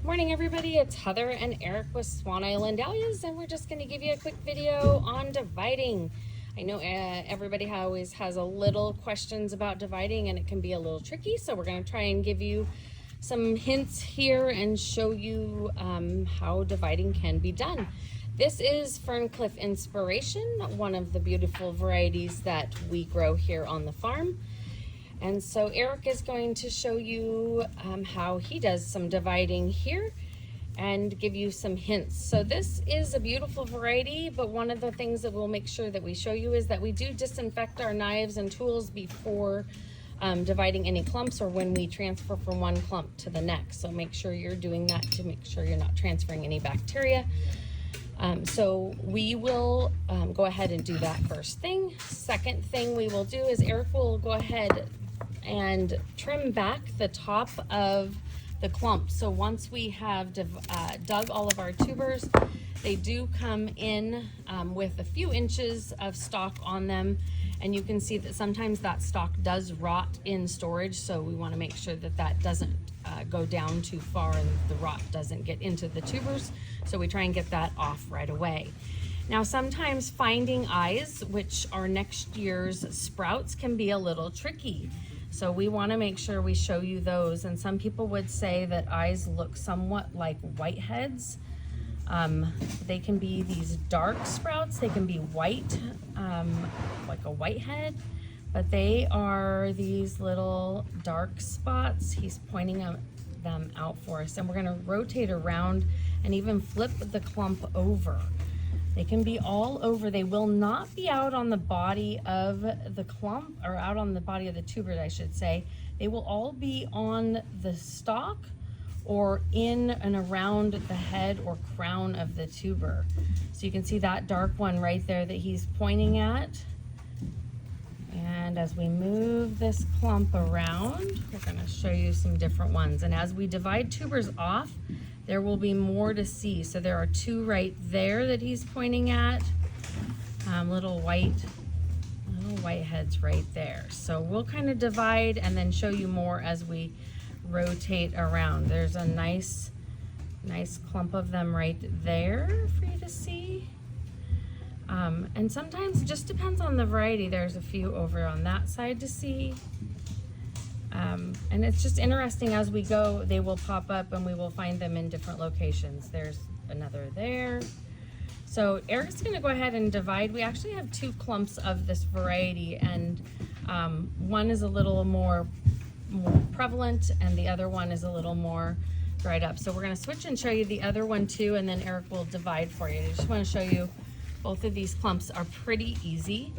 Morning everybody, it's Heather and Eric with Swan Island Dahlias, and we're just going to give you a quick video on dividing. I know everybody always has a little questions about dividing and it can be a little tricky, so we're going to try and give you some hints here and show you how dividing can be done. This is Ferncliff Inspiration, one of the beautiful varieties that we grow here on the farm. And so Eric is going to show you how he does some dividing here and give you some hints. So this is a beautiful variety, but one of the things that we'll make sure that we show you is that we do disinfect our knives and tools before dividing any clumps or when we transfer from one clump to the next. So make sure you're doing that to make sure you're not transferring any bacteria. So we will go ahead and do that first thing. Second thing we will do is Eric will go ahead and trim back the top of the clump. So once we have dug all of our tubers, they do come in with a few inches of stalk on them, and you can see that sometimes that stalk does rot in storage, so we want to make sure that that doesn't go down too far and the rot doesn't get into the tubers, so we try and get that off right away. Now sometimes finding eyes, which are next year's sprouts, can be a little tricky. So we want to make sure we show you those. And some people would say that eyes look somewhat like whiteheads. They can be these dark sprouts. They can be white, like a whitehead, but they are these little dark spots. He's pointing them out for us. And we're going to rotate around and even flip the clump over. They can be all over. They will not be out on the body of the clump, or out on the body of the tuber, I should say. They will all be on the stalk or in and around the head or crown of the tuber. So you can see that dark one right there that he's pointing at. And as we move this clump around, we're going to show you some different ones. And as we divide tubers off, there will be more to see. So there are two right there that he's pointing at, little white heads right there. So we'll kind of divide and then show you more as we rotate around. There's a nice clump of them right there for you to see. And sometimes it just depends on the variety. There's a few over on that side to see. And it's just interesting, as we go, they will pop up and we will find them in different locations. There's another there. So Eric's going to go ahead and divide. We actually have two clumps of this variety, and one is a little more prevalent and the other one is a little more dried up. So we're going to switch and show you the other one too, and then Eric will divide for you. I just want to show you both of these clumps are pretty easy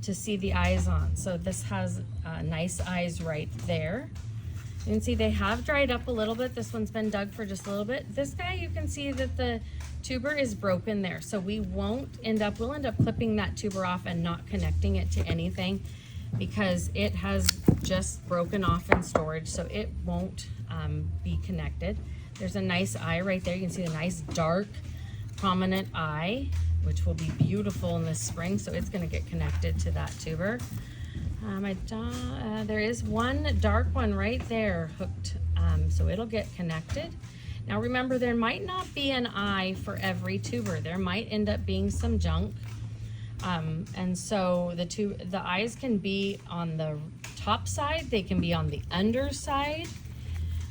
to see the eyes on. So this has nice eyes right there. You can see they have dried up a little bit. This one's been dug for just a little bit. This guy, you can see that the tuber is broken there. So we'll end up clipping that tuber off and not connecting it to anything, because it has just broken off in storage, so it won't be connected. There's a nice eye right there. You can see a nice dark prominent eye, which will be beautiful in the spring, so it's going to get connected to that tuber. There is one dark one right there hooked, so it'll get connected. Now remember, there might not be an eye for every tuber. There might end up being some junk, and so the eyes can be on the top side, they can be on the underside,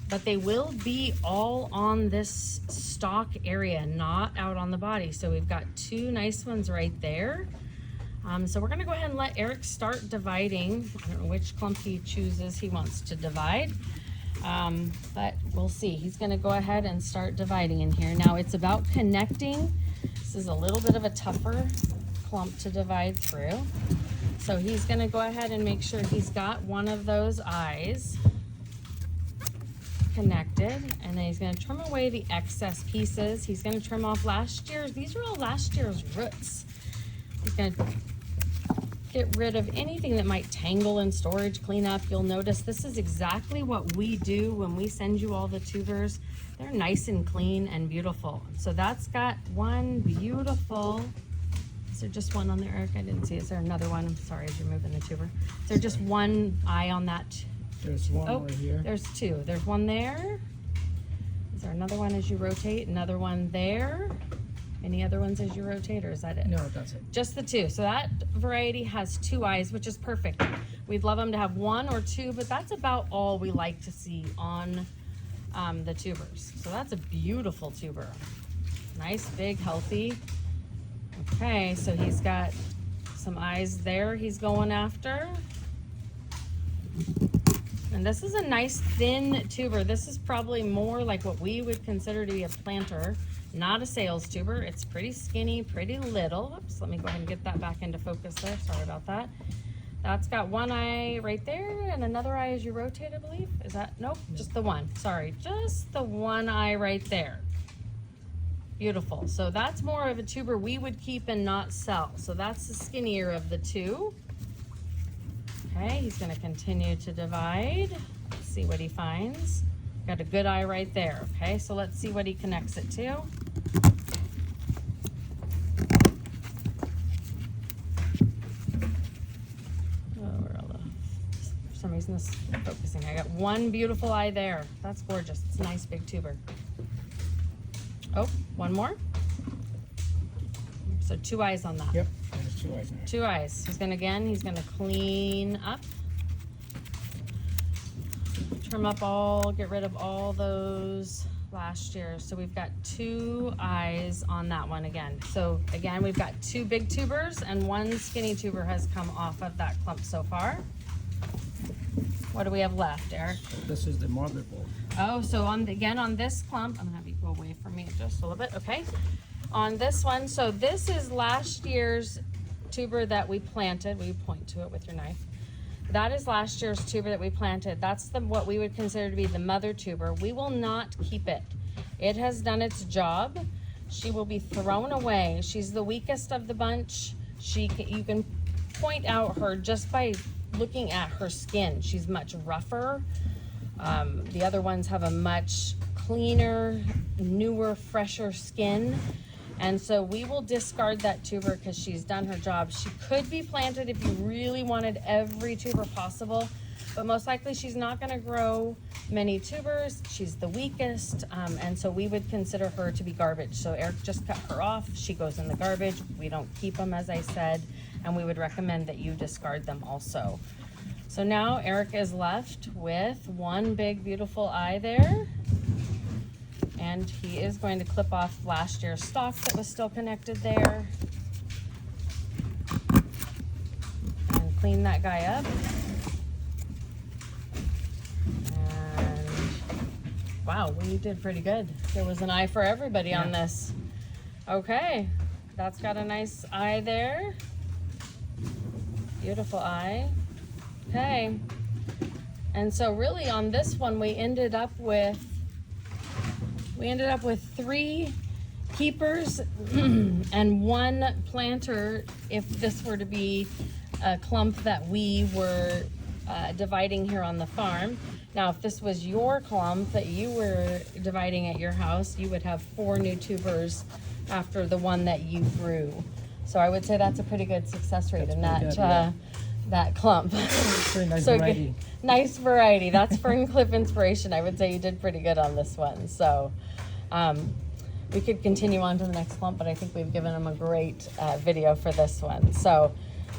but they will be all on this stalk area, not out on the body. So we've got two nice ones right there. So we're gonna go ahead and let Eric start dividing. I don't know which clump he chooses he wants to divide, but we'll see. He's gonna go ahead and start dividing in here. Now it's about connecting. This is a little bit of a tougher clump to divide through. So he's gonna go ahead and make sure he's got one of those eyes connected, and then he's going to trim away the excess pieces. He's going to trim off these are all last year's roots. He's going to get rid of anything that might tangle in storage, clean up. You'll notice this is exactly what we do when we send you all the tubers. They're nice and clean and beautiful. So that's got one beautiful. Is there just one on there, Eric? I didn't see. Is there another one? I'm sorry, as you're moving the tuber. Is there just one eye on that? There's one right here. There's two. There's one there. Is there another one as you rotate? Another one there? Any other ones as you rotate, or is that it? No, that's it. Just the two. So that variety has 2 eyes, which is perfect. We'd love them to have 1 or 2, but that's about all we like to see on the tubers. So that's a beautiful tuber. Nice, big, healthy. Okay, so he's got some eyes there he's going after. And this is a nice thin tuber. This is probably more like what we would consider to be a planter, not a sales tuber. It's pretty skinny, pretty little. Oops, let me go ahead and get that back into focus there. Sorry about that. That's got 1 eye right there and another eye as you rotate, I believe. Is that, nope, just the one. Sorry, just the 1 eye right there. Beautiful. So that's more of a tuber we would keep and not sell. So that's the skinnier of the 2. Okay, he's going to continue to divide. Let's see what he finds. Got a good eye right there. Okay, so let's see what he connects it to. For some reason this isn't focusing. I got 1 beautiful eye there. That's gorgeous. It's a nice big tuber. Oh, 1 more. So 2 eyes on that. Yep, there's 2 eyes there. 2 eyes. He's gonna clean up. Trim up all, get rid of all those last year. So we've got 2 eyes on that one again. So again, we've got 2 big tubers and 1 skinny tuber has come off of that clump so far. What do we have left, Eric? So this is the mother bulb. Oh, so again on this clump, I'm gonna have you go away from me just a little bit, okay? On this one, so this is last year's tuber that we planted. Will you point to it with your knife? That is last year's tuber that we planted. That's what we would consider to be the mother tuber. We will not keep it. It has done its job. She will be thrown away. She's the weakest of the bunch. You can point out her just by looking at her skin. She's much rougher. The other ones have a much cleaner, newer, fresher skin. And so we will discard that tuber because she's done her job. She could be planted if you really wanted every tuber possible, but most likely she's not going to grow many tubers. She's the weakest, and so we would consider her to be garbage. So Eric just cut her off. She goes in the garbage. We don't keep them, as I said, and we would recommend that you discard them also. So now Eric is left with 1 big beautiful eye there. And he is going to clip off last year's stalk that was still connected there. And clean that guy up. And wow, we did pretty good. There was an eye for everybody on this. Okay, that's got a nice eye there. Beautiful eye. Okay. And so really on this one, we ended up with 3 keepers and 1 planter if this were to be a clump that we were dividing here on the farm. Now, if this was your clump that you were dividing at your house, you would have 4 new tubers after the one that you grew. So I would say that's a pretty good success rate in that clump. Pretty nice So variety. nice variety. That's Fern Clip Inspiration. I would say you did pretty good on this one. So we could continue on to the next clump, but I think we've given them a great video for this one. So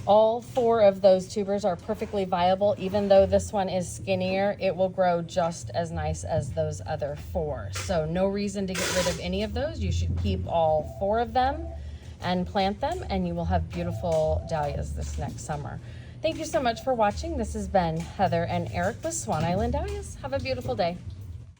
all 4 of those tubers are perfectly viable. Even though this one is skinnier, it will grow just as nice as those other 4. So no reason to get rid of any of those. You should keep all 4 of them and plant them, and you will have beautiful dahlias this next summer. Thank you so much for watching. This has been Heather and Eric with Swan Island Dahlias. Have a beautiful day.